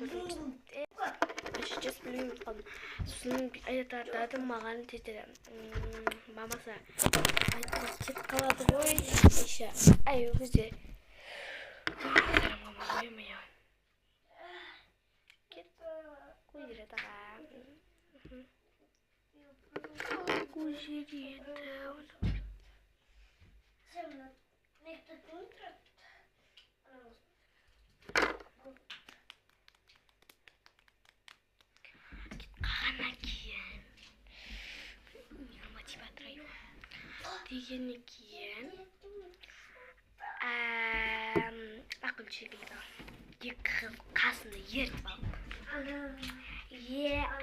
Сейчас білмеймін қалдым. Сосын айтатардадым маған деді. Мамасы айтқыз кетіп қалады ғой. Еще ай өгізде. Куйдіреді аға. Куйдіреді. Дегеннен кейін ақыл шегілді. Екі қыз қасында ертіп алып.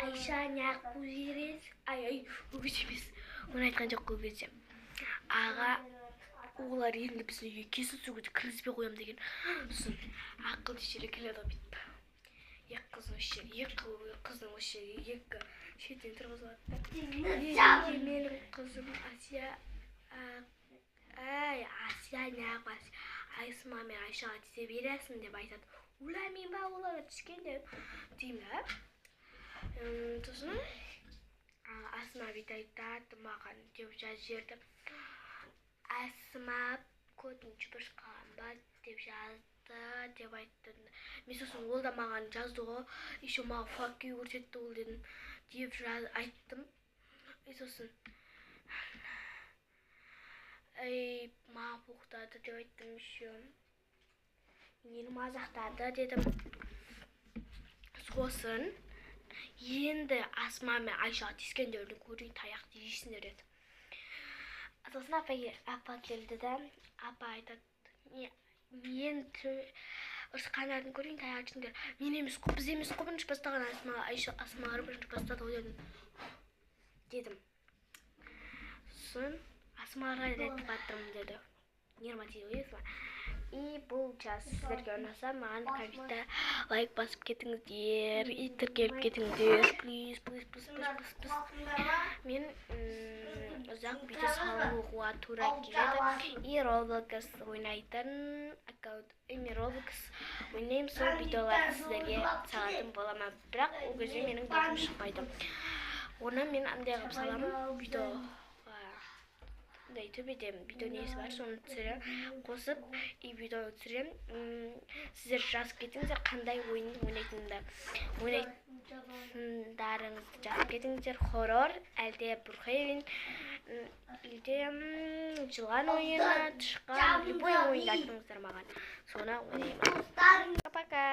Айша неғып көзерез? Ай, өгіз емес. Оны айтқан жоқ өгізде. Аға, олар енді біздің үйге кесіп сөгуді кіргізбей қоям деген. Сосын ақыл шешелі келеді бітті. Екі қыздың осы екі шеттен тұрғызылады. Менің қызым Асия Асия неғып Айсыма мен Айшаға тисе бересің деп айтады. Ойламайын ба оларға түскенде деймін. Сосын Асыма бүйтіп айтады маған деп жазып Асыма көтін жүбіріш қалған ба деп жазды деп айтты. Мен сосын ол да маған жазды ғой. Еще маған факки көрсетті ол дедім деп айттым. Сосын маған боқтады деп айттым еще. Мені мазақтады дедім. Сосын енді Асма мен Айшаға тискендерді көрейін таяқты жейсіңдер деді. Сосын апа келді де, апа айтады, мен ұрысқандардың көрейін таяқ жейсіңдер. Мен емес қой, біз емес қой бірінші бастаған Асмалар бірінші бастады ғой дедім. Сосын Асмаларға айтып баттырмын деді. Нермативі есма. И бұл час сіздерге ұнаса, маған комментте лайк басып кетіңіздер, и тіркеліп кетіңіздер, плиз. Мен ұзақ видео салуға тура келеді. И Roblox ойнайтын аккаунт. Мен Roblox ойнаймын, сол видеоларды сіздерге салатын боламын. Бірақ ол кезде менің бетім шықпайды. Оны мен андай қылып саламын видеоға. Төбеде видео несі бар, соны түсірем, қосып, и видеоны түсірем. Сіздер жазып кетіңіздер, қандай ойын ойнайтындарыңызды жазып кетіңіздер. Хоррор, әлде Брухевен, әлде жылан ойыны, тышқан, любой ойынды айтыңыздар маған. Соны ойнаймын. Пока!